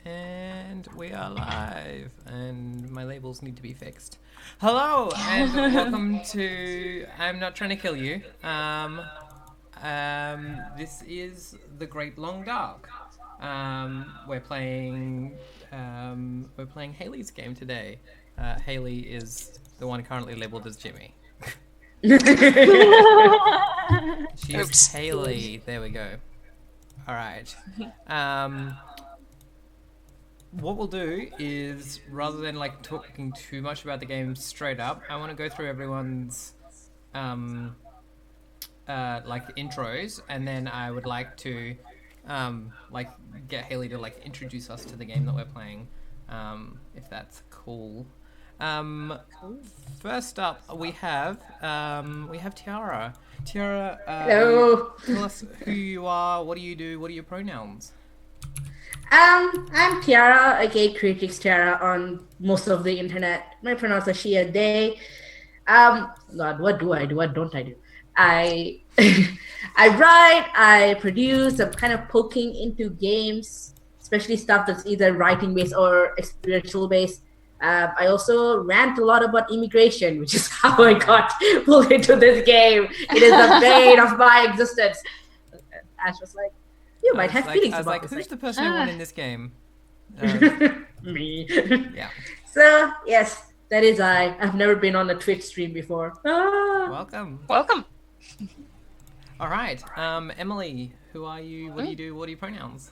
And we are live, and my labels need to be fixed. Hello, and welcome to I'm Not Trying to Kill You. This is The Great Long Dark. We're playing Haley's game today. Haley is the one currently labeled as Jimmy. She's Oops. Haley. There we go. All right. What we'll do is, rather than like talking too much about the game straight up, I want to go through everyone's like intros, and then I would like to like get Haley to like introduce us to the game that we're playing, if that's cool. First up, we have Tiara. Tiara, Hello. tell us who you are. What do you do? What are your pronouns? I'm Tiara, aka Creatrix Tiara on most of the internet. My pronouns are she, they. God, what do I do? What don't I do? I I write, I produce, I'm kind of poking into games, especially stuff that's either writing based or experiential based. I also rant a lot about immigration, which is how I got pulled into this game. It is the bane of my existence. Ash was like, you might have feelings I was about like, this. who's the person who won in this game? Me. Yeah. So, yes, that is I. I've never been on a Twitch stream before. Welcome. Welcome. All right. Emily, who are you? What do you do? What are your pronouns?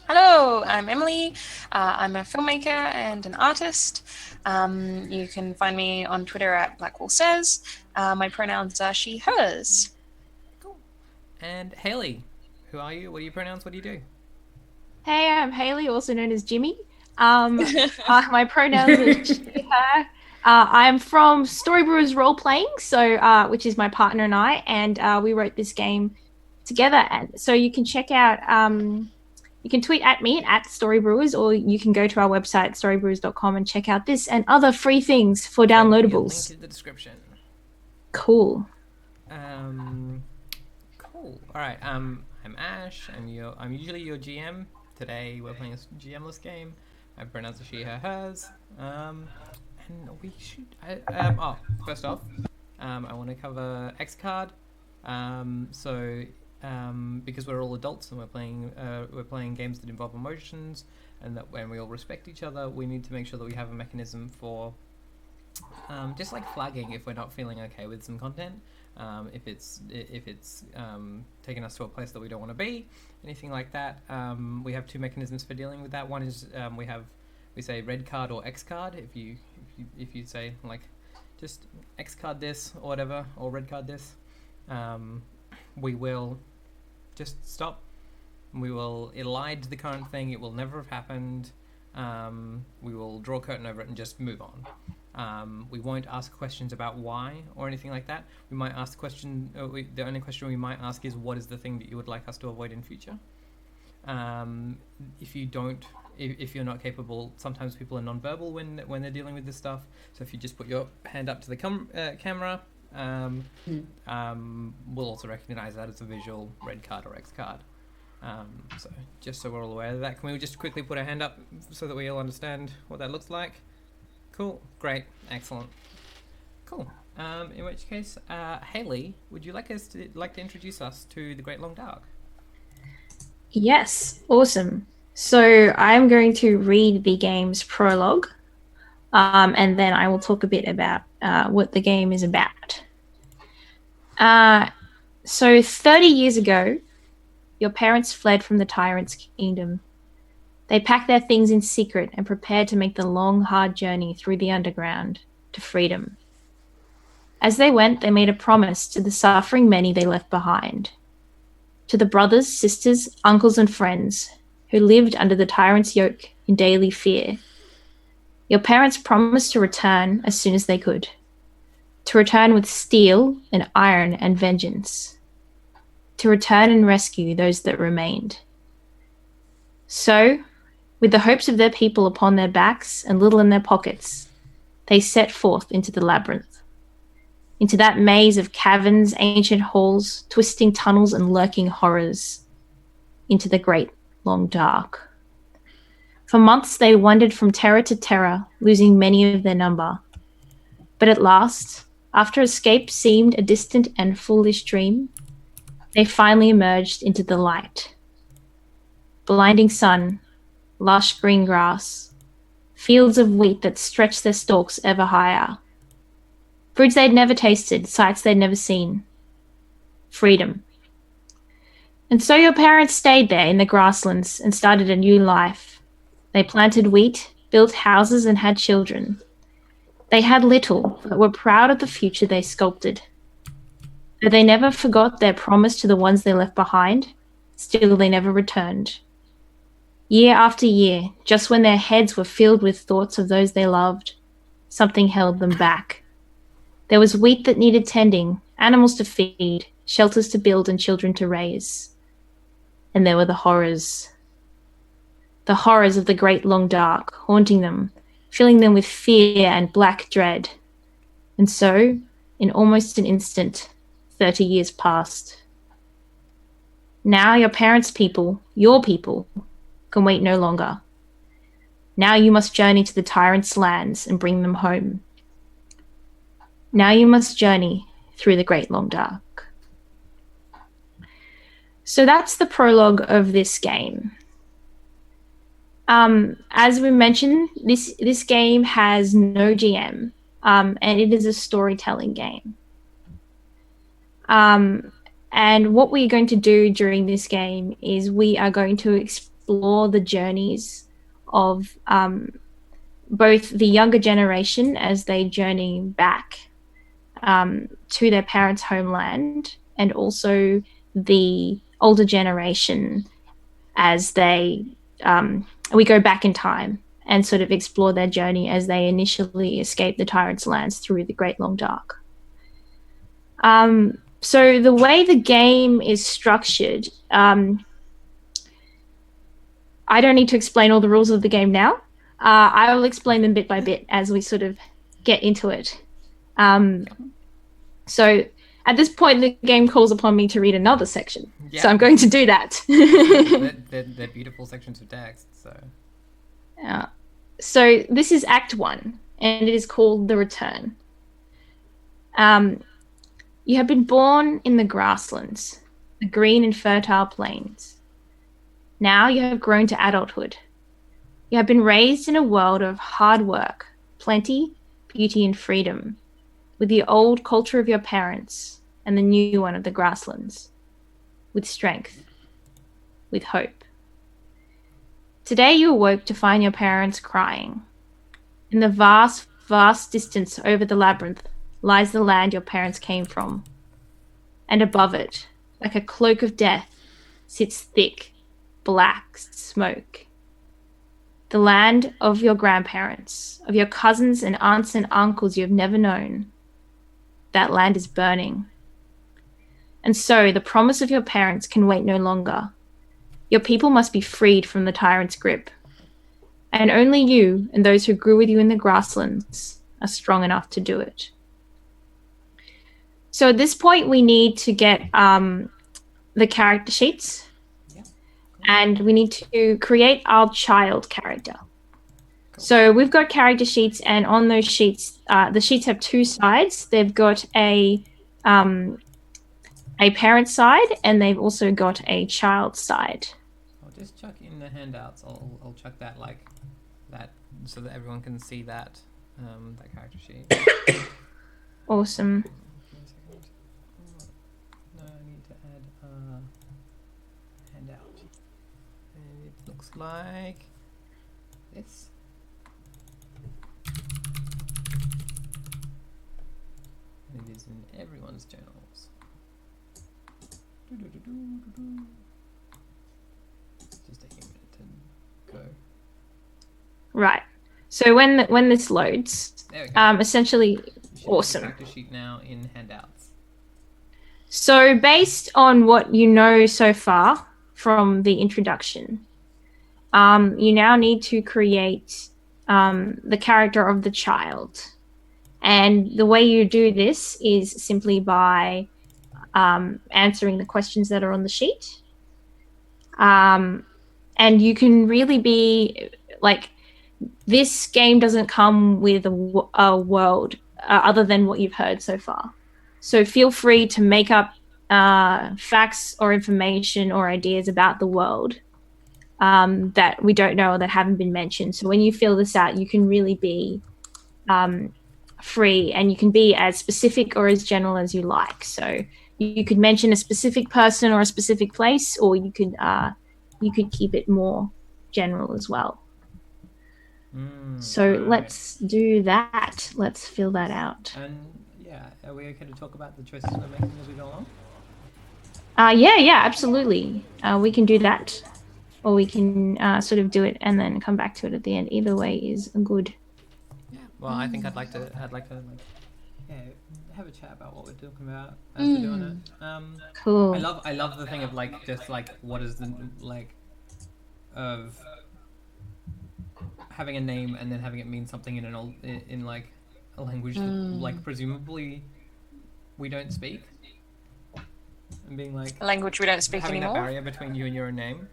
Hello, I'm Emily. I'm a filmmaker and an artist. You can find me on Twitter at Blackwall Says. My pronouns are she, hers. Cool. And Haley, who are you? What are your pronouns? What do you do? Hey, I'm Haley, also known as Jimmy. My pronouns are she, her. I'm from Storybrewers Role Playing, which is my partner and I, and we wrote this game together. And so you can check out, you can tweet at me at Storybrewers, or you can go to our website, storybrewers.com, and check out this and other free things for downloadables. Link in the description. Cool. Cool. All right. I'm Ash. I'm usually your GM. Today we're playing a GMless game. My pronouns are she, her, hers. And we should. First off, I want to cover X card. Because we're all adults and we're playing games that involve emotions, and that when we all respect each other, we need to make sure that we have a mechanism for just like flagging if we're not feeling okay with some content. If it's taking us to a place that we don't want to be, anything like that. We have two mechanisms for dealing with that. One is we say red card or X card. If you say like just X card this or whatever, or red card this, we will just stop. We will elide the current thing. It will never have happened. We will draw a curtain over it and just move on. We won't ask questions about why or anything like that. We might ask the question. The only question we might ask is, what is the thing that you would like us to avoid in future? If you're not capable, sometimes people are non-verbal when they're dealing with this stuff. So if you just put your hand up to the camera, we'll also recognize that as a visual red card or X card. So just so we're all aware of that, can we just quickly put our hand up so that we all understand what that looks like? Cool, great, excellent, cool. In which case, Haley, would you like to introduce us to the Great Long Dark? Yes, awesome. So I'm going to read the game's prologue, and then I will talk a bit about what the game is about. So 30 years ago, your parents fled from the tyrant's kingdom. They packed their things in secret and prepared to make the long, hard journey through the underground to freedom. As they went, they made a promise to the suffering many they left behind. To the brothers, sisters, uncles, and friends who lived under the tyrant's yoke in daily fear. Your parents promised to return as soon as they could. To return with steel and iron and vengeance. To return and rescue those that remained. So, with the hopes of their people upon their backs and little in their pockets, they set forth into the labyrinth. Into that maze of caverns, ancient halls, twisting tunnels, and lurking horrors. Into the great long dark. For months they wandered from terror to terror, losing many of their number. But at last, after escape seemed a distant and foolish dream, they finally emerged into the light. Blinding sun, lush green grass, fields of wheat that stretched their stalks ever higher. Foods they'd never tasted, sights they'd never seen. Freedom. And so your parents stayed there in the grasslands and started a new life. They planted wheat, built houses, and had children. They had little, but were proud of the future they sculpted. Though they never forgot their promise to the ones they left behind, still they never returned. Year after year, just when their heads were filled with thoughts of those they loved, something held them back. There was wheat that needed tending, animals to feed, shelters to build, and children to raise. And there were the horrors. The horrors of the great long dark, haunting them, filling them with fear and black dread. And so, in almost an instant, 30 years passed. Now your parents' people, your people, can wait no longer. Now you must journey to the tyrants' lands and bring them home. Now you must journey through the great long dark. So that's the prologue of this game. As we mentioned, this game has no GM, and it is a storytelling game. And what we're going to do during this game is we are going to explore the journeys of both the younger generation as they journey back to their parents' homeland, and also the older generation as they we go back in time and sort of explore their journey as they initially escape the tyrants' lands through the Great Long Dark. So the way the game is structured, I don't need to explain all the rules of the game now. I will explain them bit by bit as we sort of get into it. So at this point, the game calls upon me to read another section. Yeah. So I'm going to do that. they're beautiful sections of text. So this is Act 1, and it is called The Return. You have been born in the grasslands, the green and fertile plains. Now you have grown to adulthood. You have been raised in a world of hard work, plenty, beauty, and freedom, with the old culture of your parents and the new one of the grasslands, with strength, with hope. Today you awoke to find your parents crying. In the vast, vast distance over the labyrinth lies the land your parents came from. And above it, like a cloak of death, sits thick, black smoke. The land of your grandparents, of your cousins and aunts and uncles you have never known. That land is burning. And so the promise of your parents can wait no longer. Your people must be freed from the tyrant's grip. And only you and those who grew with you in the grasslands are strong enough to do it. So at this point, we need to get the character sheets. Yeah. And we need to create our child character. Cool. So we've got character sheets, and on those sheets, the sheets have two sides. They've got a parent side, and they've also got a child side. I'll just chuck in the handouts. I'll chuck that like that so that everyone can see that that character sheet. Awesome. No, I need to add a handout. And it looks like this. And it is in everyone's journals. Just taking a minute to go. Right. So when this loads, essentially, awesome. Character sheet now in handouts. So based on what you know so far from the introduction, you now need to create the character of the child. And the way you do this is simply by answering the questions that are on the sheet. And you can really be like this game doesn't come with a world other than what you've heard so far. So feel free to make up facts or information or ideas about the world that we don't know or that haven't been mentioned. So when you fill this out, you can really be free, and you can be as specific or as general as you like. So you could mention a specific person or a specific place, or you could keep it more general as well. So let's do that. Let's fill that out. And yeah, are we okay to talk about the choices we're making as we go along? Yeah, absolutely. We can do that, or we can sort of do it and then come back to it at the end. Either way is good. Yeah. Well, I think I'd like to have a chat about what we're talking about as we're doing it. Cool. I love the thing of like just like what is the like of having a name and then having it mean something in like a language that like presumably we don't speak, and being like A language we don't speak having anymore. that barrier between you and your own name.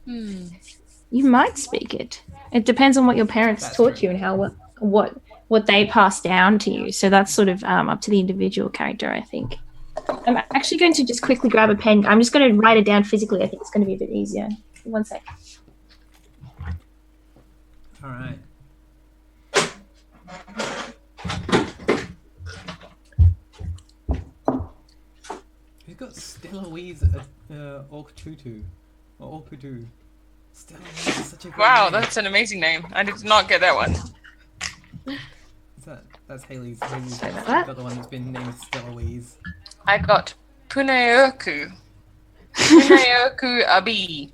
You might speak it. It depends on what your parents That's taught true. you and how what they passed down to you. So that's sort of up to the individual character, I think. I'm actually going to just quickly grab a pen. I'm just going to write it down physically. I think it's going to be a bit easier. One sec. All right. Who's got Stella Louise Orc Tutu or Orkutu? Stella Louise is such a great Wow, name. that's an amazing name. I did not get that one. That's Haley's. Haley's that. got the one that's been named Stella Louise. I got Punayoku. Punayoku Abi.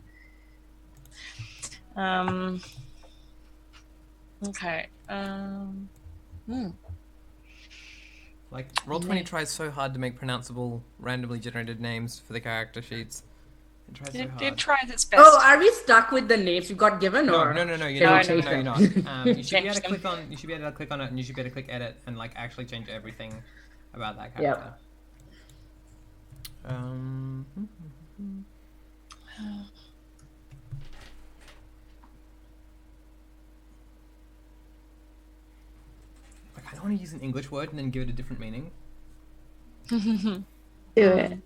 Okay. Like Roll20 tries so hard to make pronounceable, randomly generated names for the character sheets. It tries so hard. It tries its best. Oh, are we stuck with the names you got given? No, or you're can not. we No, change you're them? not. You should be able to Change them. click on. You should be able to click on it, and you should be able to click edit and like actually change everything about that Yep. character. Like, I don't want to use an English word and then give it a different meaning. Do it.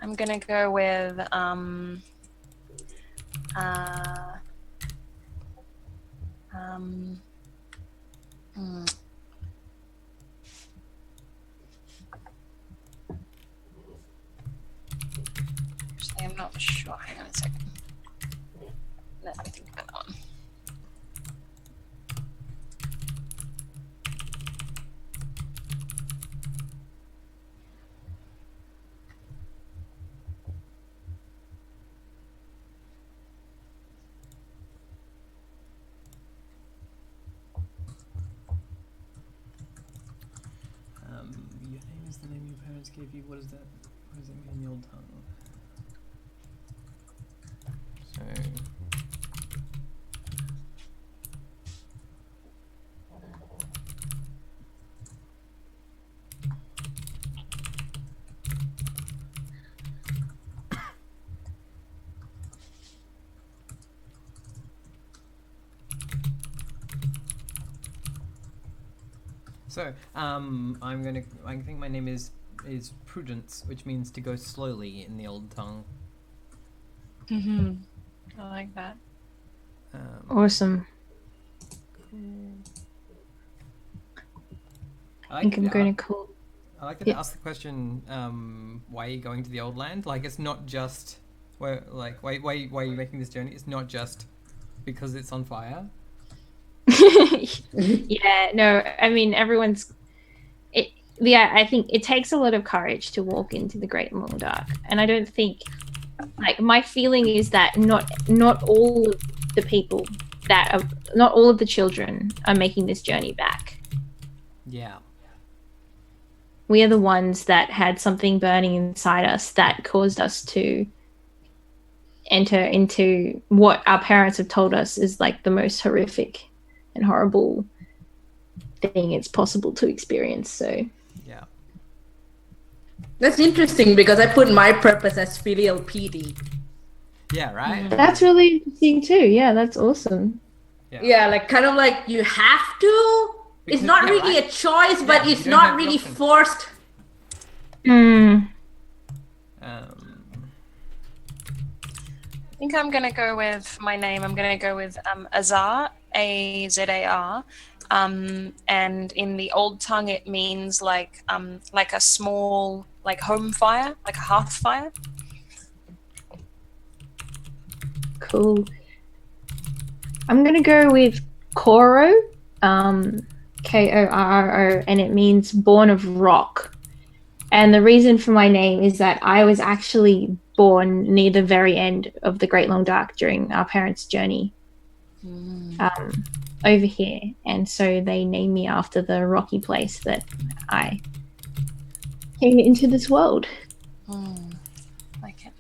I'm gonna go with Actually, I'm not sure. Hang on a second. Let me think about that one. Your name is the name your parents gave you. What is that? What does it mean in the old tongue? So. So, I think my name is Prudence, which means to go slowly in the old tongue. I like that. Awesome. I think I'm going to call. I like to ask the question, why are you going to the old land? Like, it's not just why are you making this journey? It's not just because it's on fire. Yeah, no, I mean, I think it takes a lot of courage to walk into the Great and Long Dark. And I don't think, like, my feeling is that not all of the people not all of the children are making this journey back. Yeah. We are the ones that had something burning inside us that caused us to enter into what our parents have told us is like the most horrific and horrible thing it's possible to experience. So Yeah. That's interesting because I put my purpose as filial piety. Yeah, right? that's really interesting too. Yeah, that's awesome. Yeah, like kind of like you have to. It's Because- not yeah, really right. a choice, but Yeah, it's you don't have not the really option. forced. Mm. I think I'm gonna go with my name. I'm gonna go with Azar, Azar, and in the old tongue it means like a small like home fire, like a hearth fire. Cool. I'm gonna go with Koro, Korro, and it means born of rock. And the reason for my name is that I was actually born near the very end of the Great Long Dark during our parents' journey over here, and so they named me after the rocky place that I came into this world. Like it.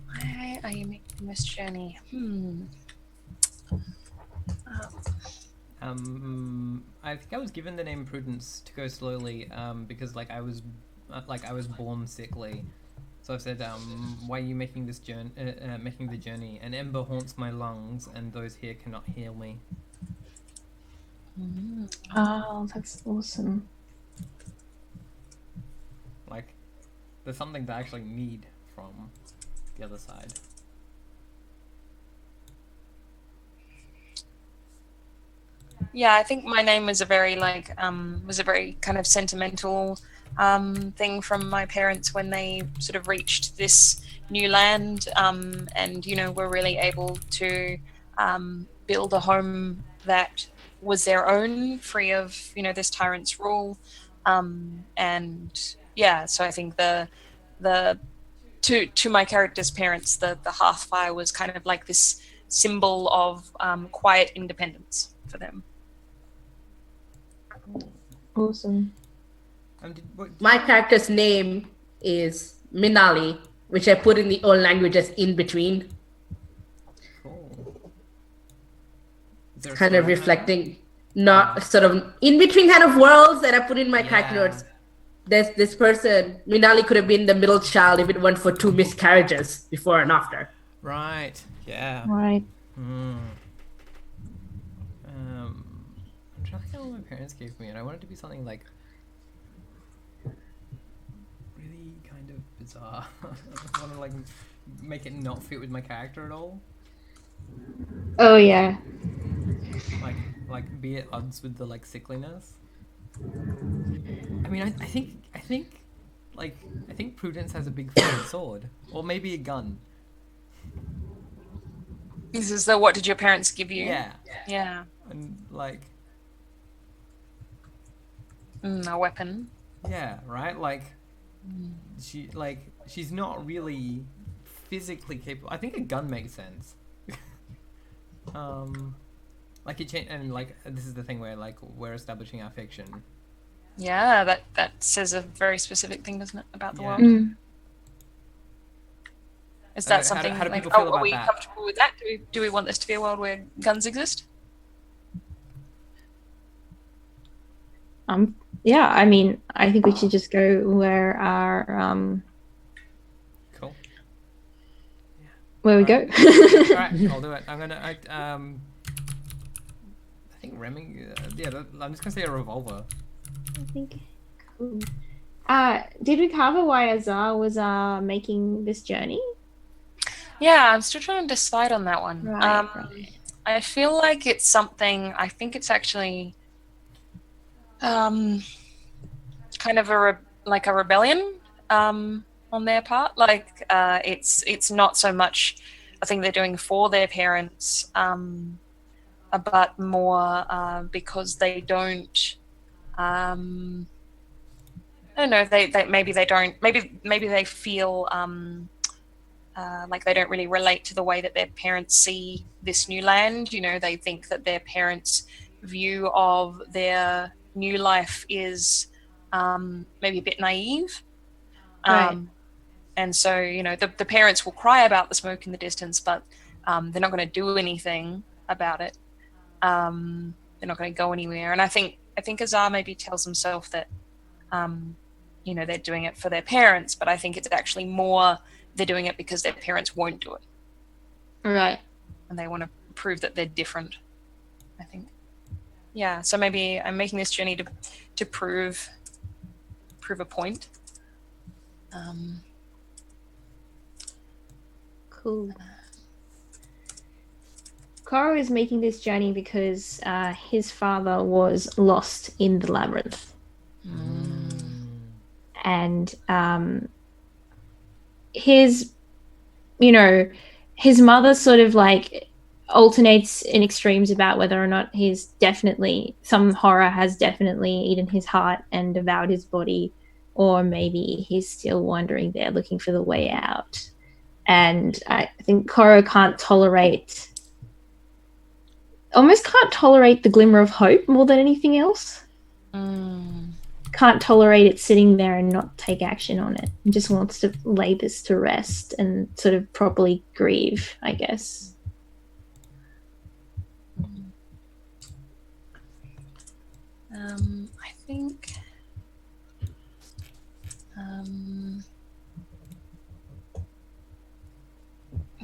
Why are you making this journey? I think I was given the name Prudence to go slowly, because like I was born sickly. So I've said, why are you making this journey? Making the journey? An ember haunts my lungs, and those here cannot heal me. Oh, that's awesome. Like, there's something that I actually need from the other side. Yeah, I think my name was a very kind of sentimental thing from my parents when they sort of reached this new land, and were really able to build a home that was their own, free of this tyrant's rule, and yeah. So I think the to my character's parents, the hearthfire was kind of like this symbol of quiet independence for them. Awesome. My character's name is Minali, which I put in the old languages in between, Cool. Is there a kind of story reflecting, not sort of in between kind of worlds that I put in my Yeah. character notes. There's this person, Minali could have been the middle child if it weren't for 2 miscarriages before and after. Right. Yeah. Right. I'm trying to think of what my parents gave me, and I wanted to be something like really kind of bizarre. I want to like make it not fit with my character at all. Oh yeah. Like be at odds with the like sickliness. I mean, I think Prudence has a big fucking sword, or maybe a gun. This is the what did your parents give you? Yeah, Yeah. and like A weapon. yeah, right. Like she's not really physically capable. I think a gun makes sense. Like it changed, and like this is the thing where like we're establishing our fiction. Yeah, that says a very specific thing, doesn't it, about the Yeah. world? Mm. Is How that do- something how do like, people feel are about we that? comfortable with that? Do we want this to be a world where guns exist? Yeah, I mean, I think we should just go where our Cool. where we go. All right, I'll do it. I think Remming. I'm just gonna say a revolver. I think cool. Did we cover why Azar was making this journey? Yeah, I'm still trying to decide on that one. Right. I feel like it's something. I think it's actually kind of a rebellion on their part. Like it's not so much a thing they're doing for their parents, but more because they don't. I don't know. Maybe they don't. Maybe they feel like they don't really relate to the way that their parents see this new land. They think that their parents' view of their new life is maybe a bit naive. Right. And so, you know, the parents will cry about the smoke in the distance, but they're not going to do anything about it. They're not going to go anywhere. And I think Azar maybe tells himself that, you know, they're doing it for their parents, but I think it's actually more they're doing it because their parents won't do it. Right. And they want to prove that they're different, I think. Yeah, so maybe I'm making this journey to prove a point. Cool. Koro is making this journey because his father was lost in the labyrinth. And his mother sort of like alternates in extremes about whether or not some horror has definitely eaten his heart and devoured his body, or maybe he's still wandering there looking for the way out. And I think Koro can't tolerate the glimmer of hope more than anything else. Can't tolerate it sitting there and not take action on it. And just wants to lay this to rest and sort of properly grieve, I guess. I think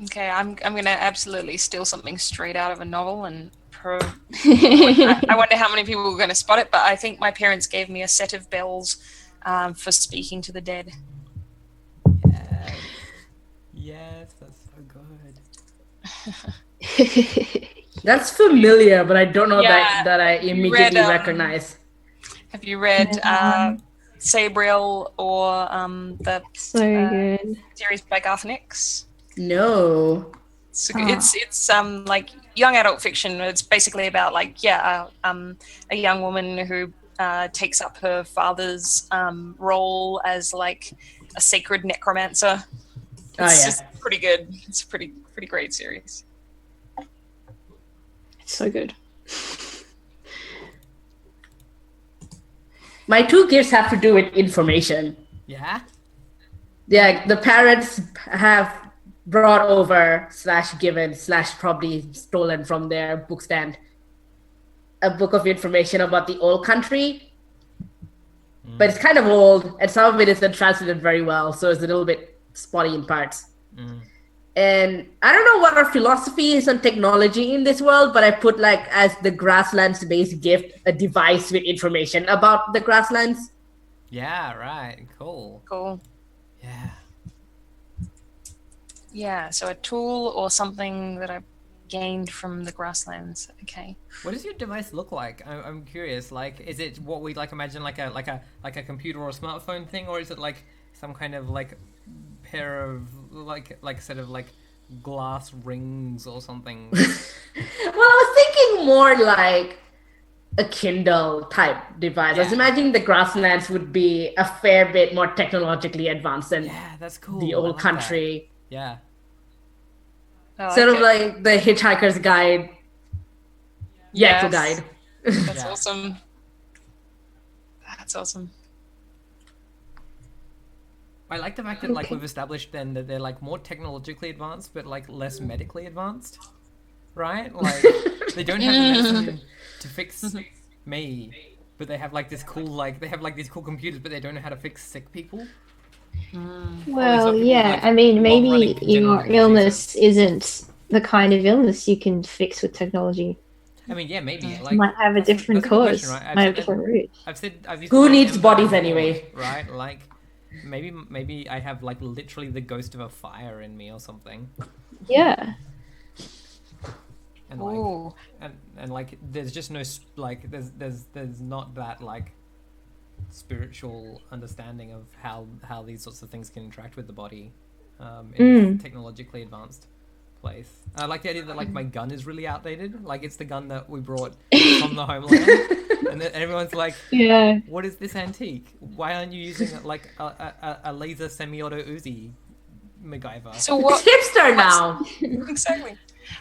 okay, I'm gonna absolutely steal something straight out of a novel and I wonder how many people are going to spot it, but I think my parents gave me a set of bells for speaking to the dead. Yes, that's so good. That's familiar, but I don't know Yeah, that I immediately recognize. Have you read Sabriel or the So good. series by Garth Nix? No. It's like young adult fiction. It's basically about like a young woman who takes up her father's role as like a sacred necromancer. It's just pretty good. It's a pretty great series. It's so good. My two gifts have to do with information. Yeah? Yeah, the parents have brought over / given / probably stolen from their book stand a book of information about the old country, but it's kind of old and some of it isn't translated very well, so it's a little bit spotty in parts. And I don't know what our philosophy is on technology in this world, but I put like as the Grasslands base gift a device with information about the Grasslands. Yeah, right. Cool. Yeah. Yeah, so a tool or something that I gained from the Grasslands. Okay. What does your device look like? I'm curious. Like, is it what we like imagine like a computer or a smartphone thing, or is it like some kind of like pair of like set of like glass rings or something? Well, I was thinking more like a Kindle type device. I was imagining the Grasslands would be a fair bit more technologically advanced than that's cool. the old country. Yeah. Sort of like the Hitchhiker's Guide. Yaku Guide. That's awesome. That's awesome. I like the fact that like we've established then that they're like more technologically advanced but like less medically advanced. Right? Like they don't have the medicine to fix me, but they have like this cool these cool computers, but they don't know how to fix sick people. Well, yeah, I mean, maybe your illness isn't the kind of illness you can fix with technology. I mean, yeah, maybe. Like, you might have a different cause, right? might have a different route. Who needs bodies anyway? Right? Like, maybe I have like literally the ghost of a fire in me or something. Yeah. And like, and like, there's just no like, there's not that like spiritual understanding of how these sorts of things can interact with the body in a technologically advanced place. I like the idea that like my gun is really outdated. Like it's the gun that we brought from the homeland, and everyone's like, "Yeah, what is this antique? Why aren't you using like a laser semi-auto Uzi, MacGyver?" So what? It's hipster now. Exactly.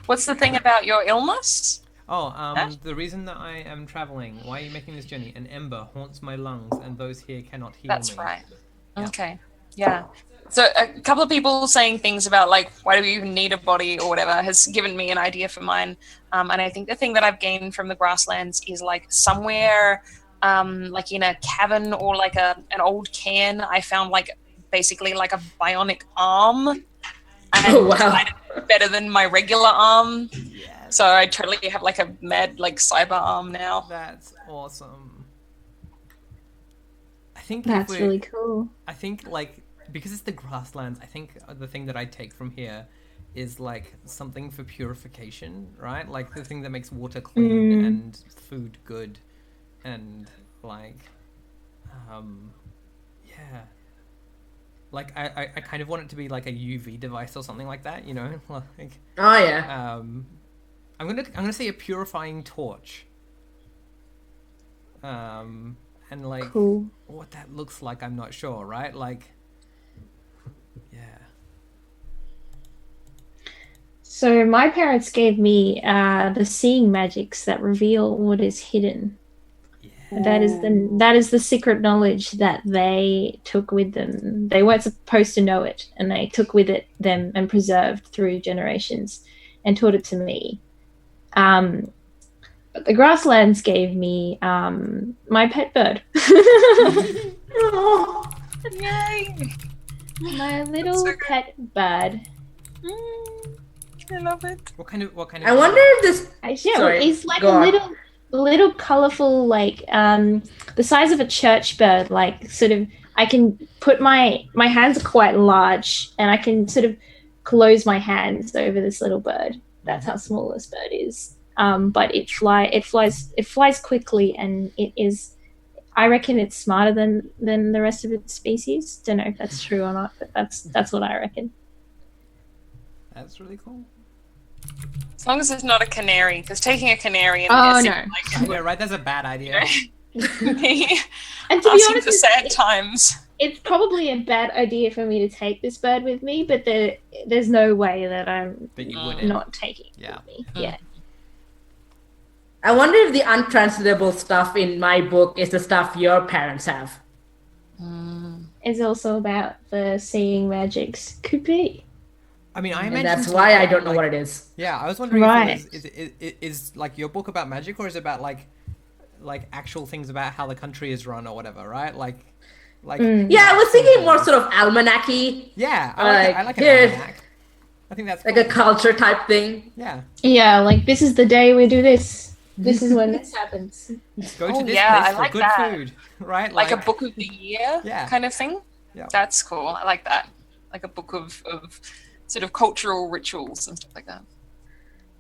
What's the thing about your illness? The reason that I am traveling, why are you making this journey? An ember haunts my lungs, and those here cannot heal me. That's right. Yeah. Okay. Yeah. So a couple of people saying things about like, why do we even need a body or whatever has given me an idea for mine. And I think the thing that I've gained from the grasslands is like somewhere like in a cavern or like an old cairn, I found like basically like a bionic arm. And Oh, wow. I did it better than my regular arm. Yes. So I totally have like a mad like cyber arm now. That's awesome. I think That's really cool. I think like because it's the grasslands, I think the thing that I take from here is like something for purification, right? Like the thing that makes water clean and food good, and like, yeah. Like I kind of want it to be like a UV device or something like that, you know? Like, Oh yeah. I'm gonna say a purifying torch. And like Cool. what that looks like, I'm not sure, right? Like, yeah. So my parents gave me the seeing magics that reveal what is hidden. That is the secret knowledge that they took with them. They weren't supposed to know it, and they took with it them and preserved through generations, and taught it to me. But the grasslands gave me my pet bird. Oh, Yay! My little So good. pet bird. I love it. What kind of I wonder if this. Yeah, Sorry, he's like go a on. little colorful, like the size of a church bird. Like sort of, I can put my hands are quite large, and I can sort of close my hands over this little bird. That's how small this bird is. But it flies quickly, and it is. I reckon it's smarter than the rest of its species. Don't know if that's true or not, but that's what I reckon. That's really cool. As long as it's not a canary, because taking a canary and Oh, guessing, no. Yeah, right. That's a bad idea. And to be asking honest, for sad times. it's probably a bad idea for me to take this bird with me, but there's no way that I'm But you wouldn't. not taking it Yeah. with me. Yeah. I wonder if the untranslatable stuff in my book is the stuff your parents have. It's also about the seeing magics. Could be. I mean, I And imagine. that's to why I like- don't know like- what it is. Yeah, I was wondering Right. if it is like your book about magic, or is it about like actual things about how the country is run or whatever, right? Like. Yeah, I was thinking more sort of almanac-y, Yeah, Like, I like an here's- almanac. I think that's like cool. a culture type thing. Yeah. Yeah, like this is the day we do this. This is when this happens. Go to Oh, this yeah, place I for like good that. food, right? Like a book of the year Yeah. kind of thing. Yeah. That's cool. I like that. Like a book of sort of cultural rituals and stuff like that.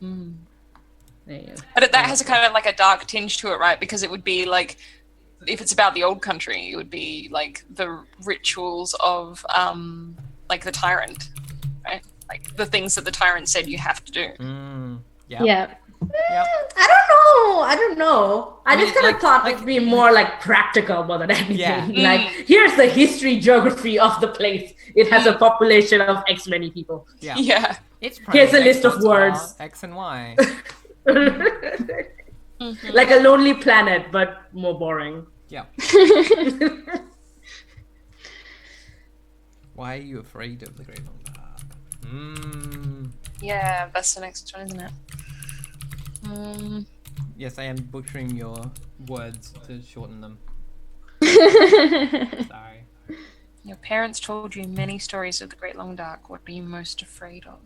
There you go. But that has a kind of like a dark tinge to it, right? Because it would be like, if it's about the old country, it would be like the rituals of like the tyrant, right? Like the things that the tyrant said you have to do. Yeah. Yeah. Yep. I don't know. I mean, just kind of like- thought like- it'd be more like practical more than anything. Yeah. Like, here's the history, geography of the place. It has a population of X many people. Yeah. Yeah. It's Here's a primary list of exports are words. X and Y. Like a lonely planet, but more boring. Yeah. Why are you afraid of the Great Long Dark? Yeah, that's the next one, isn't it? Yes, I am butchering your words to shorten them. Sorry. Your parents told you many stories of the Great Long Dark. What are you most afraid of?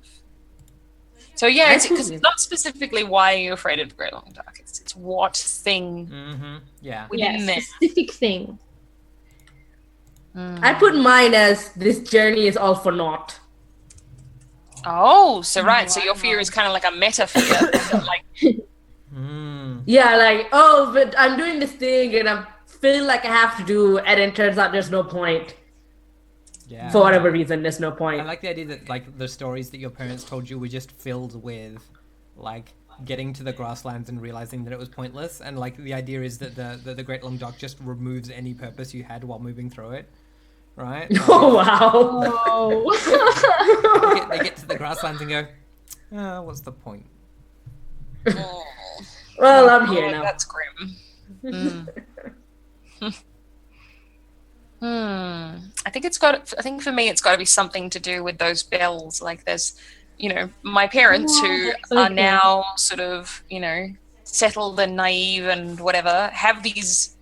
So yeah, it's because it's not specifically why are you afraid of the Great Long Dark. It's what thing Yeah. within Yeah, there. specific thing. I put mine as this journey is all for naught. Oh, so right. So your fear is kind of like a meta fear. Like, Yeah, like, oh, but I'm doing this thing and I feel like I have to do, and it turns out there's no point. Yeah. For whatever reason, there's no point. I like the idea that like the stories that your parents told you were just filled with like getting to the grasslands and realizing that it was pointless, and like the idea is that the Great Long Dark just removes any purpose you had while moving through it, right? Oh, wow. Oh. They get to the grasslands and go, what's the point? Well, I'm here now. That's grim. I think for me, it's got to be something to do with those bells. Like there's, my parents who that's so are cool. now sort of, settled and naive and whatever, have these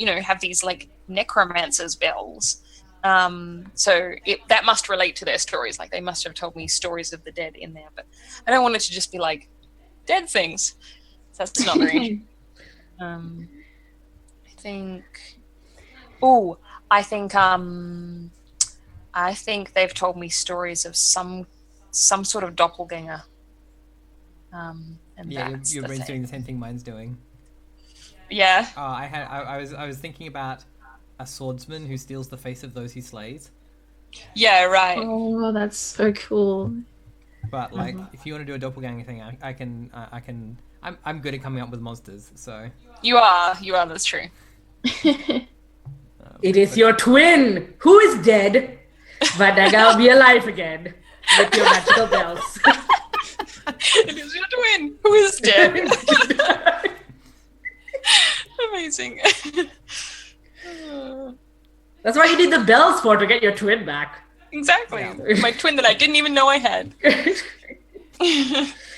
like necromancers bells. So that must relate to their stories. Like they must have told me stories of the dead in there, but I don't want it to just be like dead things. That's not very. I think they've told me stories of some sort of doppelganger. And Yeah, that's your the brain's thing. doing the same thing mine's doing. Yeah. I was thinking about a swordsman who steals the face of those he slays. Yeah. Right. Oh, that's so cool. But like, if you want to do a doppelganger thing, I can. I'm good at coming up with monsters, so. You are. That's true. It is your twin who is dead, but they're gonna be alive again with your magical bells. It is your twin who is dead. Amazing. That's why you need the bells for, to get your twin back. Exactly. Yeah. My twin that I didn't even know I had.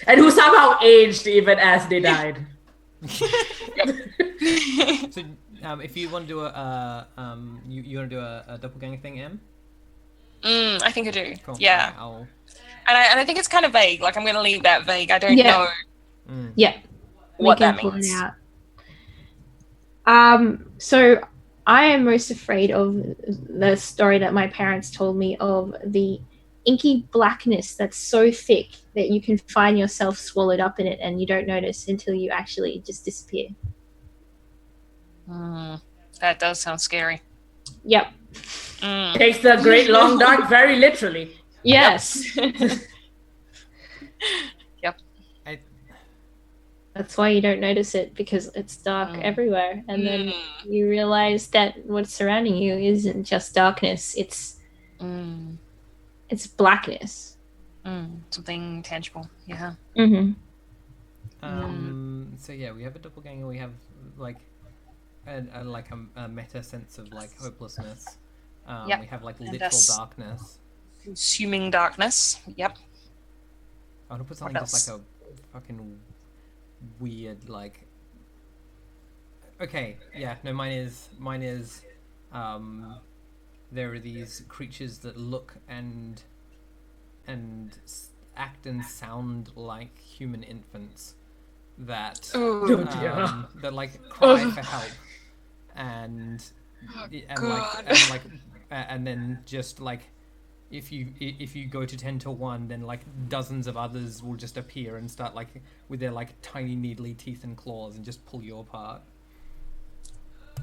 And who somehow aged even as they died. So, if you want to do you want to do a doppelganger thing, Em? I think I do. Cool. Yeah. I'll. And I think it's kind of vague. Like I'm going to leave that vague. I don't Yeah. know Yeah. what we can that pull means. it out. So I am most afraid of the story that my parents told me of the inky blackness that's so thick that you can find yourself swallowed up in it and you don't notice until you actually just disappear. That does sound scary. Yep. Takes the great long dark very literally. Yes. Yep. That's why you don't notice it, because it's dark everywhere. And then you realize that what's surrounding you isn't just darkness, it's blackness. Something tangible. Yeah. Mm-hmm. So yeah, we have a doppelganger. We have like a meta sense of like hopelessness. Yep. We have like And literal us. darkness. Consuming darkness. Yep. I want to put something that's like a fucking weird like. Okay, yeah, no, mine is. There are these creatures that look and act and sound like human infants that Ooh. that like cry for help and then just like if you go to 10 to 1, then like dozens of others will just appear and start like with their like tiny needly teeth and claws and just pull you apart.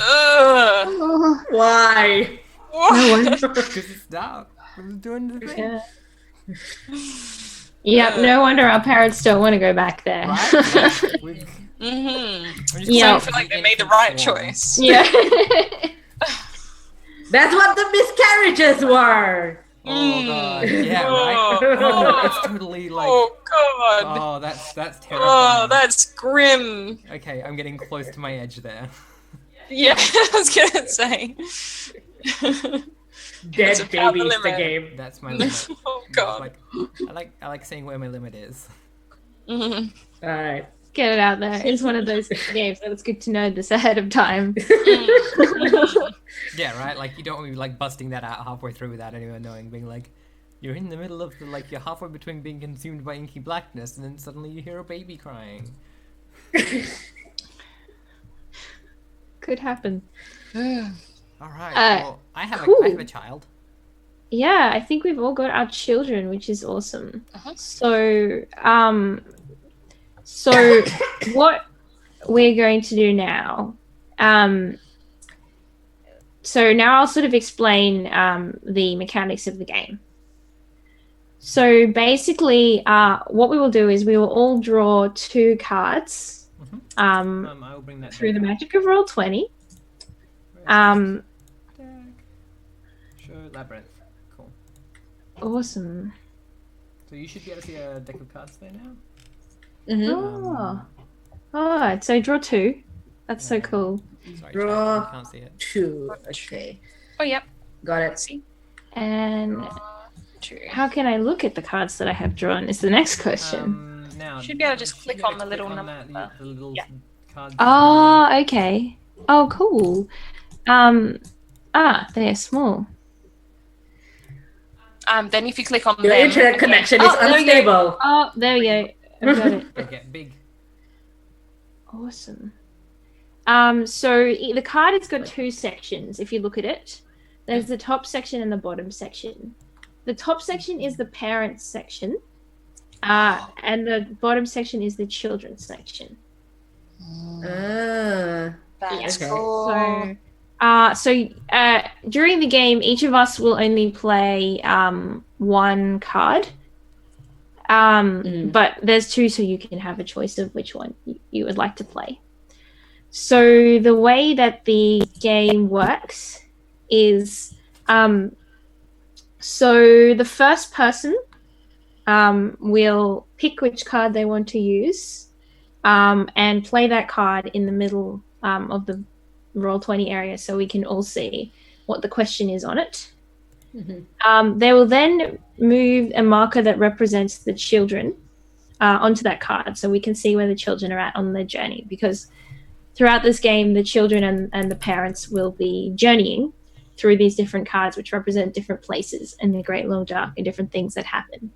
Ugh. Why? No one. Because it's dark. I'm doing the thing. Yeah. Yep, no wonder our parents don't want to go back there. Right? We've- I Yeah. don't feel like they made the right choice. Yeah. That's what the miscarriages were. Oh god. Yeah, right? Oh. Oh, it's totally like Oh god. oh, that's terrifying. Oh, that's grim. Okay, I'm getting close to my edge there. Yeah, I was gonna say. Dead about the babies, the limit. game. That's my limit. Oh god. I like saying where my limit is. Mhm. Alright. Get it out there. It's one of those games that it's good to know this ahead of time. Yeah, right? Like you don't want to be like busting that out halfway through without anyone knowing, being like you're in the middle of the like you're halfway between being consumed by inky blackness and then suddenly you hear a baby crying. Could happen. Alright, well I have cool. a child. Yeah, I think we've all got our children, which is awesome. Uh-huh. So what we're going to do now, so now I'll sort of explain the mechanics of the game. So basically, what we will do is we will all draw 2 cards I will bring that through the deck. magic of Roll20. Deck. Show labyrinth. Cool. Awesome. So you should be able to see a deck of cards there now. Oh, so draw 2. That's so cool. Sorry, Draw. chat, you can't see it. 2. Okay. Oh yep. Got it. See. And True. how can I look at the cards that I have drawn is the next question. Now, Should be able to just you should click be able on the to little click on number. that, the little Yeah. cards. Oh, okay. Oh, cool. They're small. Then if you click on Your them, internet connection is there we go. unstable. Oh, there we go. I've got it. They get big. Awesome. So the card has got two sections. If you look at it, there's the top section and the bottom section. The top section is the parents section, and the bottom section is the children's section. Ah. That's Okay. cool. So during the game, each of us will only play one card. But there's two, so you can have a choice of which one you would like to play. So the way that the game works is, so the first person will pick which card they want to use, and play that card in the middle of the Roll20 area, so we can all see what the question is on it. They will then move a marker that represents the children onto that card, so we can see where the children are at on their journey, because throughout this game the children and the parents will be journeying through these different cards which represent different places in the Great Long Dark and different things that happen.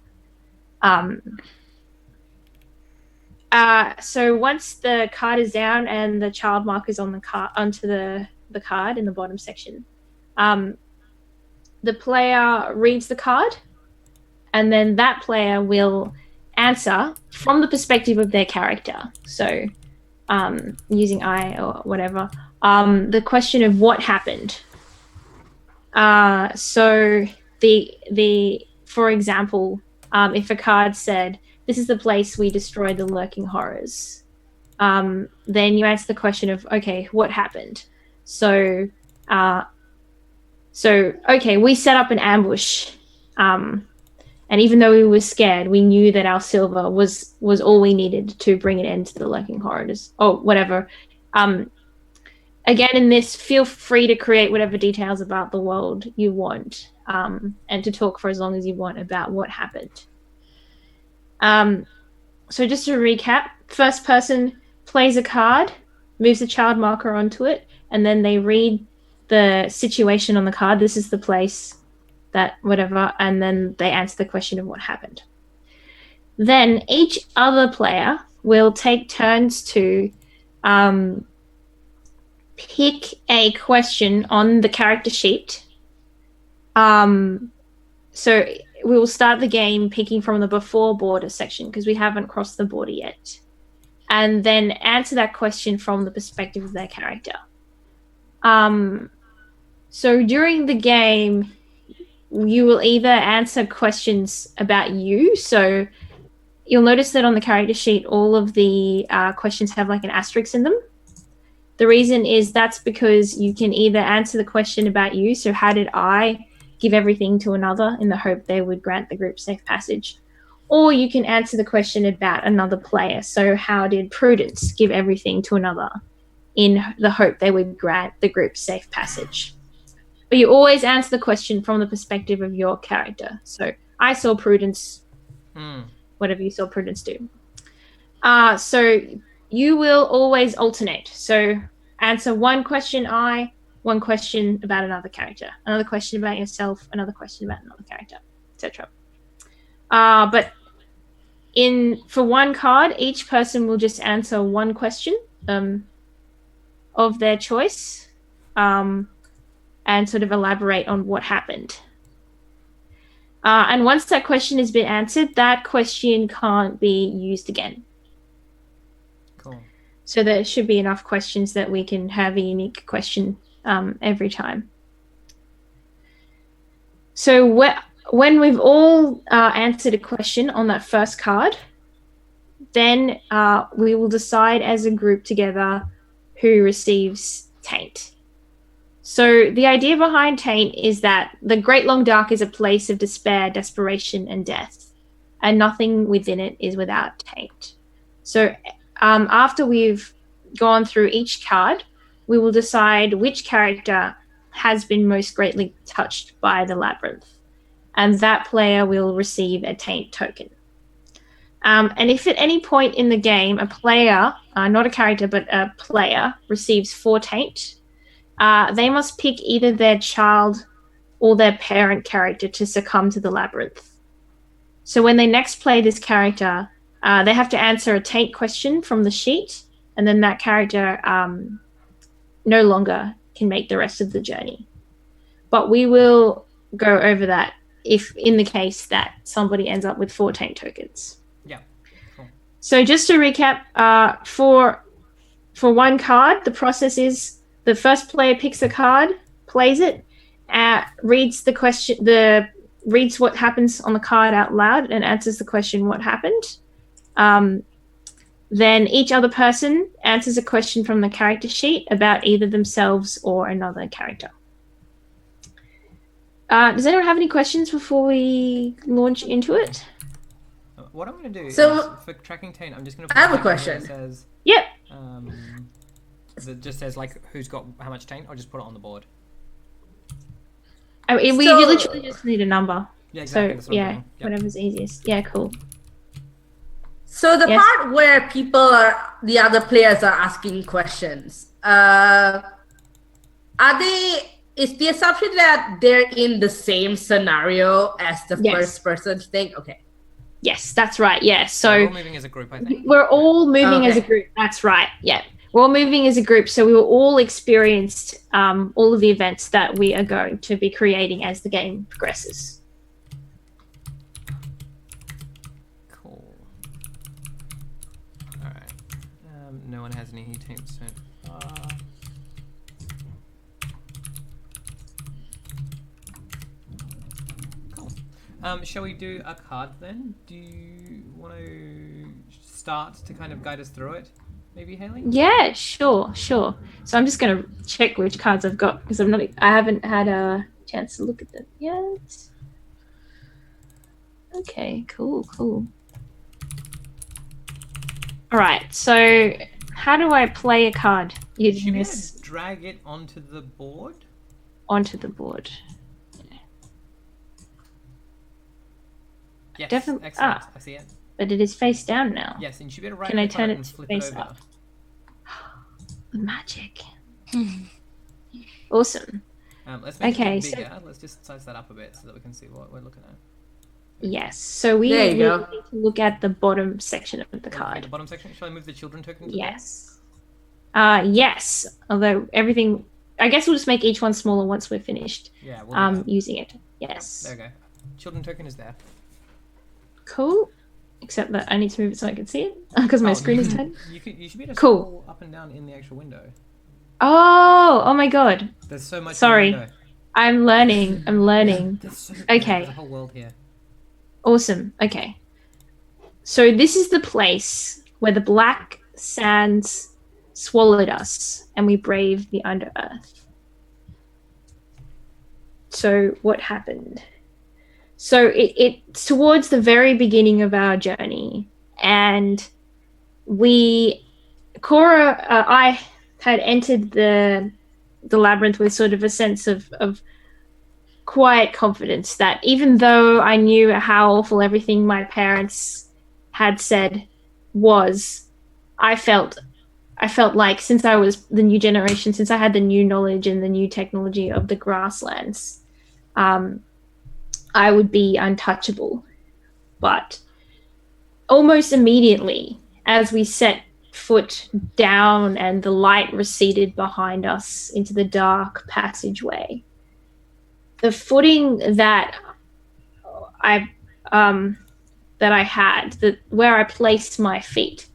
So once the card is down and the child markers on the card onto the card in the bottom section, the player reads the card, and then that player will answer from the perspective of their character. So, using I or whatever, the question of what happened. So for example, if a card said, "This is the place we destroyed the lurking horrors," then you answer the question of, okay, what happened? So, okay, we set up an ambush, and even though we were scared, we knew that our silver was all we needed to bring an end to the lurking horrors, or whatever. Again, in this, feel free to create whatever details about the world you want, and to talk for as long as you want about what happened. So just to recap, first person plays a card, moves a child marker onto it, and then they read the situation on the card. This is the place, that whatever, and then they answer the question of what happened. Then each other player will take turns to pick a question on the character sheet. So we will start the game picking from the before border section because we haven't crossed the border yet, and then answer that question from the perspective of their character. So during the game, you will either answer questions about you. So you'll notice that on the character sheet, all of the questions have like an asterisk in them. The reason is that's because you can either answer the question about you, so how did I give everything to another in the hope they would grant the group safe passage, or you can answer the question about another player, so how did Prudence give everything to another in the hope they would grant the group safe passage. But you always answer the question from the perspective of your character. So I saw Prudence, whatever you saw Prudence do. So you will always alternate. So answer one question one question about another character, another question about yourself, another question about another character, etc. But for one card, each person will just answer one question of their choice, and sort of elaborate on what happened. And once that question has been answered, that question can't be used again. Cool. So there should be enough questions that we can have a unique question every time. So when we've all answered a question on that first card, then we will decide as a group together who receives Taint. So the idea behind Taint is that the Great Long Dark is a place of despair, desperation, and death, and nothing within it is without Taint. So after we've gone through each card, we will decide which character has been most greatly touched by the labyrinth, and that player will receive a taint token. And if at any point in the game a player, not a character but a player, receives 4 taint, they must pick either their child or their parent character to succumb to the labyrinth. So when they next play this character, they have to answer a taint question from the sheet, and then that character no longer can make the rest of the journey. But we will go over that if in the case that somebody ends up with 4 taint tokens. Yeah. Cool. So just to recap, for one card, the process is the first player picks a card, plays it, reads the question, reads what happens on the card out loud, and answers the question what happened. Then each other person answers a question from the character sheet about either themselves or another character. Does anyone have any questions before we launch into it? What I'm going to do So- is, for tracking taint, I'm just going to I have a question. That says, Yep. that just says, like, who's got how much taint. I'll just put it on the board. I mean, we So- literally just need a number. Yeah, exactly. So, that's what I'm yeah, doing. Yep. whatever's easiest. Yeah, cool. So the Yes. part where the other players are asking questions, is the assumption that they're in the same scenario as the Yes. first person thing? Okay. Yes, that's right. Yeah, We're so all moving as a group, I think. we're all moving as a Okay. group. That's right. Yeah, we're all moving as a group. So we were all experienced all of the events that we are going to be creating as the game progresses. Cool. Alright. No one has any heat taints so far. Cool. Shall we do a card then? Do you want to start to kind of guide us through it? Maybe, Haley? Yeah, sure. So I'm just gonna check which cards I've got because I haven't had a chance to look at them yet. Okay, cool. All right. So how do I play a card Should using we this drag it onto the board? onto the board? Yes, Definitely- excellent. I see it. But it is face down now. Yes, and you should be able to right Can I click on turn it it and to flip face it over. up? The magic. Awesome. Let's make Okay, it so- bigger. Let's just size that up a bit so that we can see what we're looking at. Yes. So we There you will go. need to look at the bottom section of the Okay, card. the bottom section. Shall I move the children token to Yes. Yes. Although everything, I guess we'll just make each one smaller once we're finished there? Yeah, we'll do that. using it. Yes. There we go. Children token is there. Cool. Except that I need to move it so I can see it because my Oh, screen you is can- tiny. You should be able to Cool. scroll up and down in the actual window. Oh my god. There's so much. Sorry. In the window. I'm learning. There's so, Okay. There's a whole world here. Awesome. Okay. So this is the place where the black sands swallowed us and we braved the under earth. So what happened? So it's towards the very beginning of our journey, and I had entered the labyrinth with sort of a sense of quiet confidence that even though I knew how awful everything my parents had said was, I felt like since I was the new generation, since I had the new knowledge and the new technology of the grasslands, I would be untouchable. But almost immediately, as we set foot down and the light receded behind us into the dark passageway, the footing that I had, where I placed my feet,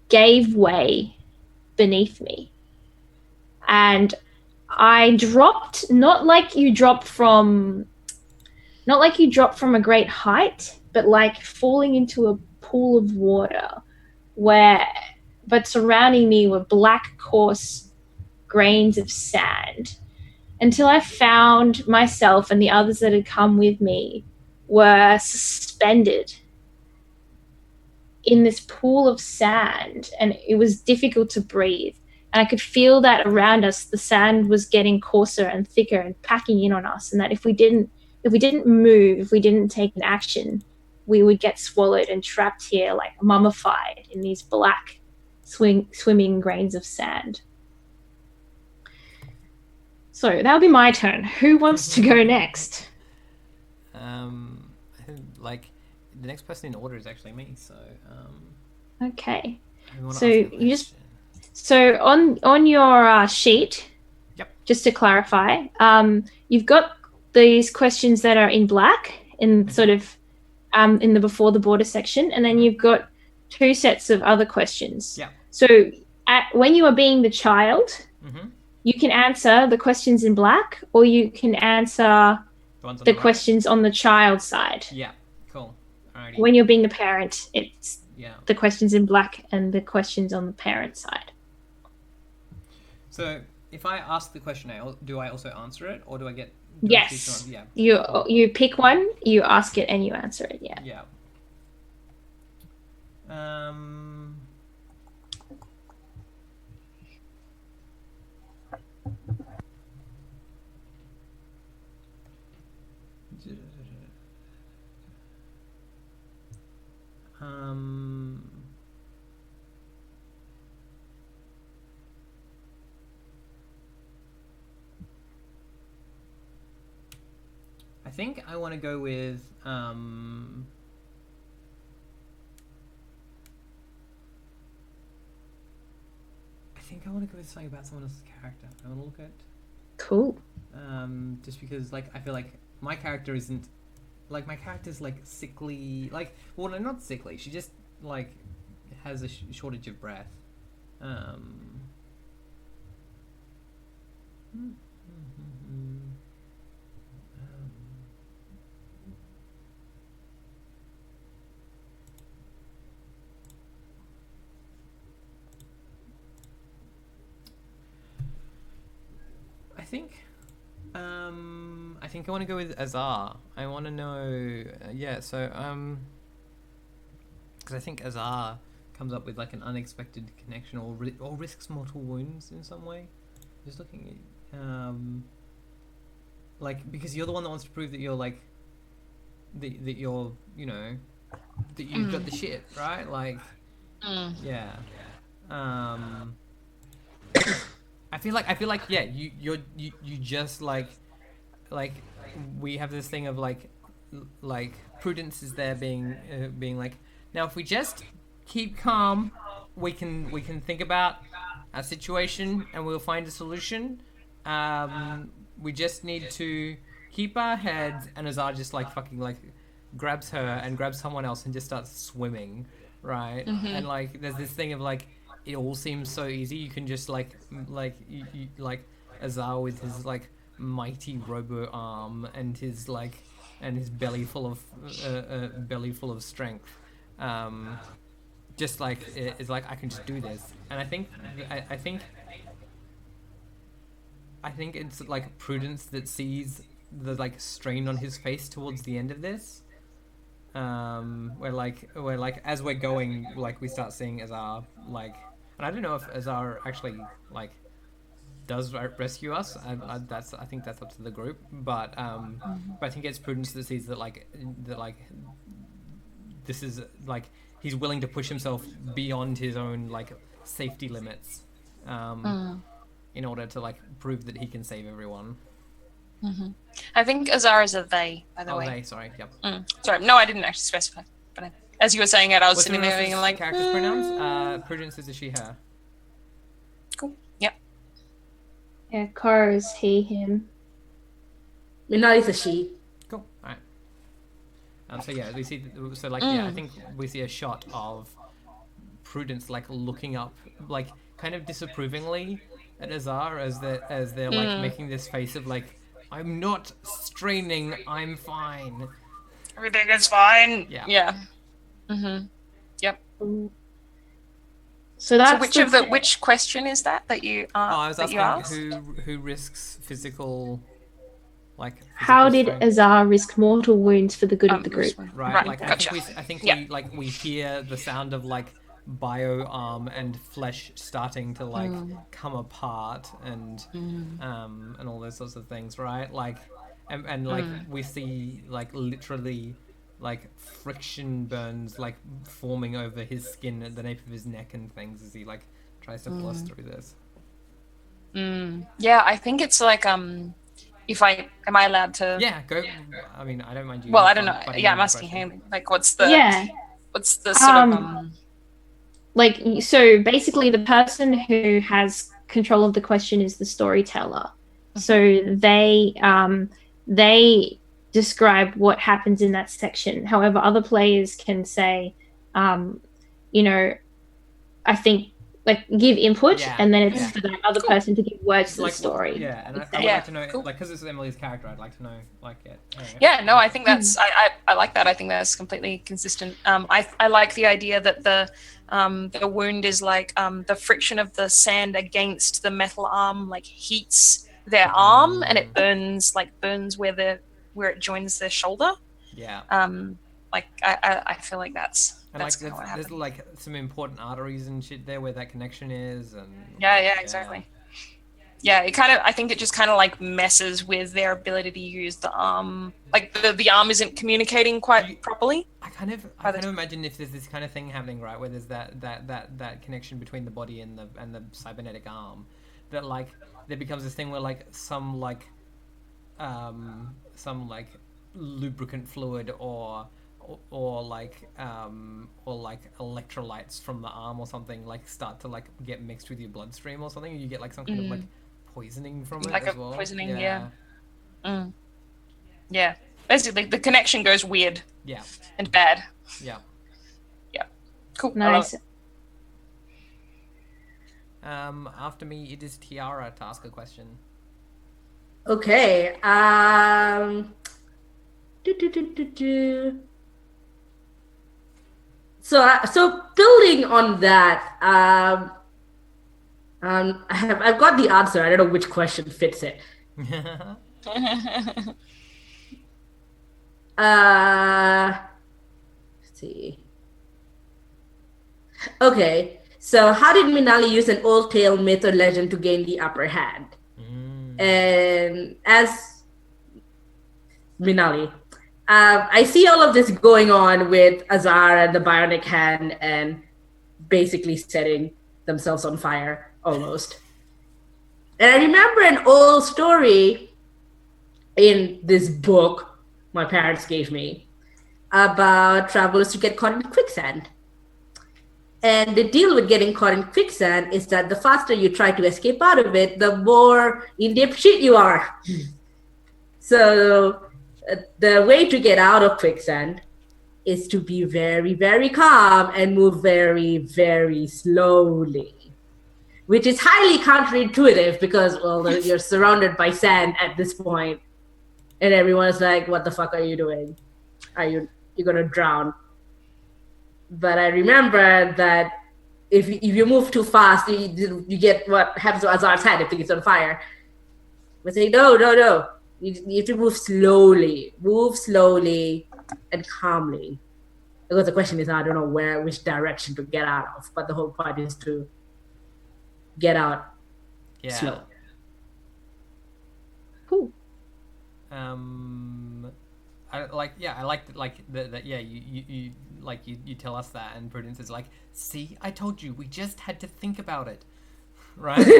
gave way beneath me, and I dropped, not like you drop from a great height, but like falling into a pool of water, but surrounding me were black, coarse grains of sand, until I found myself and the others that had come with me were suspended in this pool of sand, and it was difficult to breathe. And I could feel that around us, the sand was getting coarser and thicker and packing in on us. And that if we didn't move, if we didn't take an action, we would get swallowed and trapped here, like mummified in these black swimming grains of sand. So that'll be my turn. Who wants to go next? Like the next person in order is actually me. So Okay. who wanna So ask the you just question? So on your sheet, Yep. just to clarify, you've got these questions that are in black in sort of in the before the border section, and then you've got 2 sets of other questions. Yeah. So when you are being the child, Mm-hmm. you can answer the questions in black, or you can answer The ones on the right? questions on the child side. Yeah. Cool. Alrighty. When you're being the parent, it's Yeah. the questions in black and the questions on the parent side. So if I ask the question, do I also answer it, or do I get? Yes. Yeah. You pick one, you ask it, and you answer it. Yeah. Yeah. I think I want to go with I think I want to go with something about someone else's character. I want to look at Cool. just because like I feel like my character isn't like my character's like sickly, like, well, no, not sickly, she just like has a shortage of breath. I think I want to go with Azar. I want to know, yeah. So, because I think Azar comes up with like an unexpected connection, or risks mortal wounds in some way. Just looking at, like, because you're the one that wants to prove that you're like, that you're, you know, that you've got the shit, right? Like, yeah. I feel like yeah, you just like we have this thing of like Prudence is there being like, now if we just keep calm, we can think about our situation and we'll find a solution. We just need to keep our heads, and Azar just like fucking like grabs her and grabs someone else and just starts swimming, right? And like there's this thing of like, it all seems so easy. You can just like you like Azar with his like mighty robo arm and his belly full of strength. Just like it's like, I can just do this. And I think it's like Prudence that sees the like strain on his face towards the end of this. Where like as we're going, like we start seeing Azar like. And I don't know if Azar actually like does rescue us. I think that's up to the group. But I think it's Prudence that sees that this is like he's willing to push himself beyond his own like safety limits, in order to like prove that he can save everyone. I think Azar is a they, by the way. They, sorry, yep. Sorry, no, I didn't actually specify. But as you were saying it, I was What's sitting there being like, character's pronouns? Prudence is a she, her. Cool. Yep. Yeah, Cora is he, him. Minna is a she. Cool. All right. So yeah, we see. So like, yeah, I think we see a shot of Prudence like looking up, like kind of disapprovingly at Azar as they're like making this face of like, I'm not straining, I'm fine. Everything is fine. Yeah. Yeah. Yep. So that's Which question is that you I was asking asking who risks physical, like. How did strain? Azar risk mortal wounds for the good of the group? Right. Like gotcha. I think Yeah. we hear the sound of like bio arm and flesh starting to like come apart and all those sorts of things, right? Like, and like we see like literally like friction burns like forming over his skin at the nape of his neck and things as he like tries to blast through this. Yeah, I think it's like if I am I allowed to? Yeah, go. I mean, I don't mind you. Well, I don't know. butting Yeah, in I'm the asking question. him. Like, what's the sort of like, so basically the person who has control of the question is the storyteller. So they describe what happens in that section. However, other players can say, you know, I think like give input, and then it's for that other person to give words to Like, the story. and I would Yeah, like to know, cool. like, because this is Emily's character, I'd like to know, like, Yeah, no, I think that's I like that. I think that's completely consistent. I like the idea that the wound is like the friction of the sand against the metal arm like heats their arm and it burns where it joins their shoulder. Yeah. Like I feel like that's And like, kind of what there's happened. like some important arteries and shit there where that connection is, and Yeah, exactly. Yeah, I think it just kind of like messes with their ability to use the arm. Like the arm isn't communicating quite properly. I kind of imagine if there's this kind of thing happening, right, where there's that connection between the body and the cybernetic arm, that like there becomes this thing where like some lubricant fluid or like electrolytes from the arm or something like start to like get mixed with your bloodstream or something, and you get like some kind of like poisoning from it Like as a well. poisoning, yeah. Basically, the connection goes weird. Yeah. And bad. Yeah. Yeah. Cool. Nice. After me, it is Tiara to ask a question. Okay. So building on that, I've got the answer. I don't know which question fits it. Let's see. Okay, so how did Minali use an old tale, myth, or legend to gain the upper hand? And as Minali, I see all of this going on with Azar and the bionic hand and basically setting themselves on fire almost. And I remember an old story in this book my parents gave me about travelers who get caught in quicksand. And the deal with getting caught in quicksand is that the faster you try to escape out of it, the more in deep shit you are. So the way to get out of quicksand is to be very, very calm and move very, very slowly, which is highly counterintuitive because, well, you're surrounded by sand at this point, and everyone's like, what the fuck are you doing? You're gonna drown. But I remember that if you move too fast, you get what happens to Azar's head if it gets on fire. But say, no. You have to move slowly and calmly. Because the question is, I don't know which direction to get out of, but the whole point is to get out slow. Cool. I like that. Yeah, you like you tell us that, and Prudence is like, see, I told you, we just had to think about it, right? Like,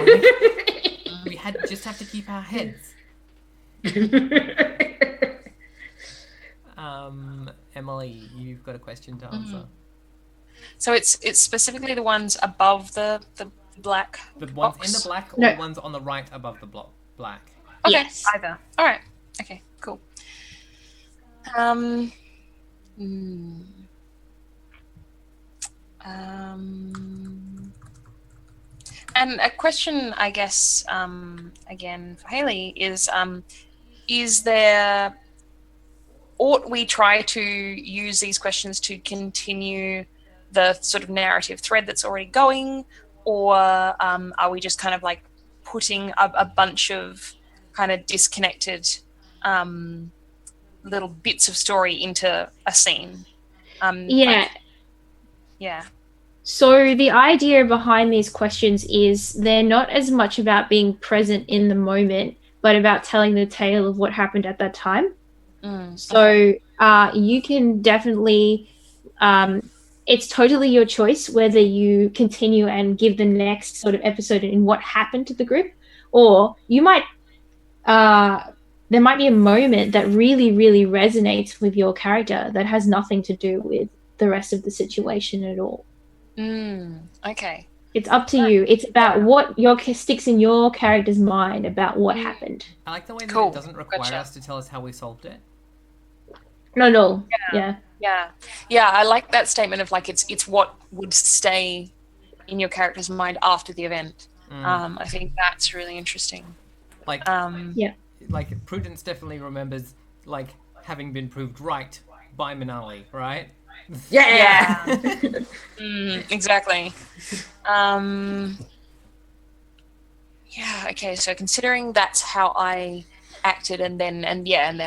we just have to keep our heads. Emily, you've got a question to answer. So it's specifically the ones above the black. The ones box? in the black, or the ones on the right above the black? Okay, Yes. either. All right. Okay, cool. And a question, I guess, again for Haley is there, ought we try to use these questions to continue the sort of narrative thread that's already going, or are we just kind of like putting a bunch of kind of disconnected little bits of story into a scene? Yeah. Yeah. So the idea behind these questions is they're not as much about being present in the moment, but about telling the tale of what happened at that time. So you can definitely, it's totally your choice whether you continue and give the next sort of episode in what happened to the group, or you might, there might be a moment that really, really resonates with your character that has nothing to do with the rest of the situation at all. Okay. It's up to you. It's about what sticks in your character's mind about what happened. I like the way that Cool. it doesn't require Gotcha. us to tell us how we solved it. No. Yeah. Yeah, I like that statement of like it's what would stay in your character's mind after the event. I think that's really interesting. Like, Yeah. like Prudence definitely remembers like having been proved right by Manali, right? Yeah. Exactly. Yeah, okay, so considering that's how I acted and then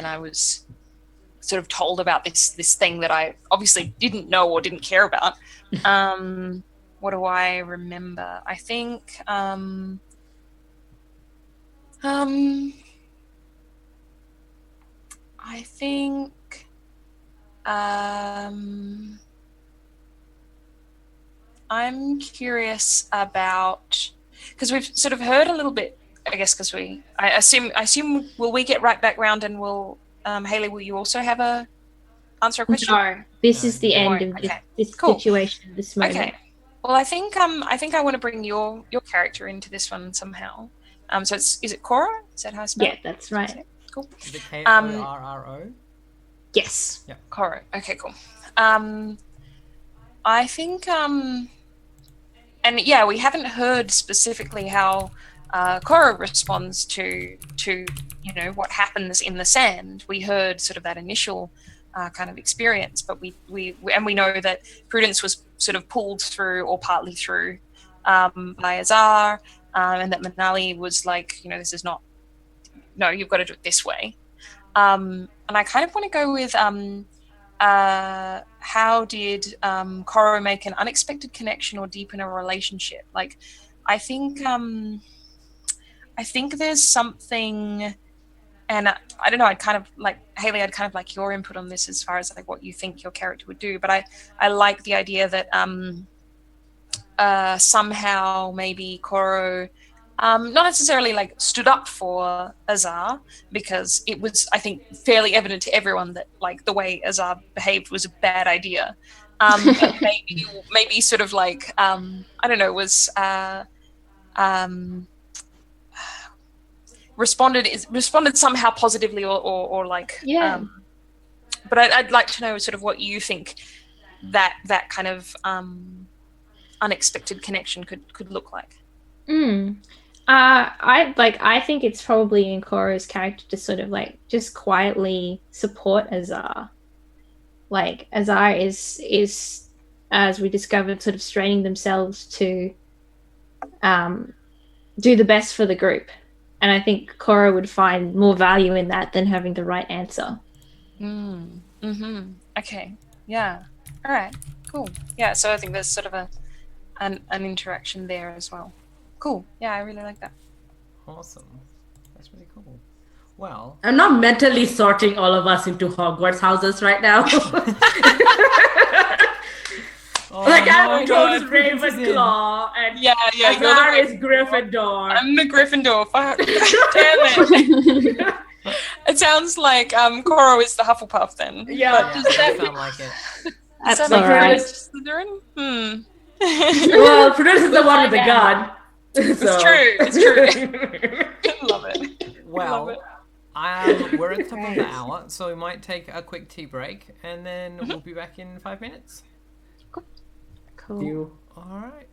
I was sort of told about this thing that I obviously didn't know or didn't care about. What do I remember? I think I'm curious about, because we've sort of heard a little bit, I guess, because I assume will we get right back round and will Haley, will you also have a answer a question? No, this No, is the you end won't. of this, Okay. this Cool. situation, this moment. Okay. Well, I think I want to bring your character into this one somehow. So is it Cora? Is that how I spell Yeah, it? that's right. Cool. Is it Korro? Yes. Cora. Okay, cool. I think and yeah, we haven't heard specifically how Cora responds to what happens in the sand. We heard sort of that initial kind of experience, but we know that Prudence was sort of pulled through or partly through by Azar, and that Manali was like, this is not, no, you've got to do it this way. And I kind of want to go with how did Coro make an unexpected connection or deepen a relationship? Like, I think there's something, and I don't know, I'd kind of like, Haley, I'd kind of like your input on this as far as like what you think your character would do, but I like the idea that somehow maybe Coro not necessarily like stood up for Azar, because it was, I think, fairly evident to everyone that like the way Azar behaved was a bad idea. But maybe sort of like I don't know, was responded somehow positively or like Yeah. but I'd like to know sort of what you think that kind of unexpected connection could look like. I think it's probably in Cora's character to sort of like just quietly support Azar. Like Azar is as we discovered sort of straining themselves to do the best for the group. And I think Cora would find more value in that than having the right answer. Okay. Yeah. All right. Cool. Yeah. So I think there's sort of an interaction there as well. Cool. Yeah, I really like that. Awesome. That's really cool. Well, I'm not mentally sorting all of us into Hogwarts houses right now. Like I'm Jones Ravenclaw and Yeah. Azar is Gryffindor. I'm the Gryffindor. Fuck. Damn it. It sounds like Coro is the Hufflepuff then. Yeah. yeah, Does that sound like it. Does that That's make all right. Slytherin? Well, Prudence is the one with the gun. It's So. true. It's true. Love it. Love it. Well, we're at the top of the hour, so we might take a quick tea break, and then we'll be back in 5 minutes. Cool. You. All right.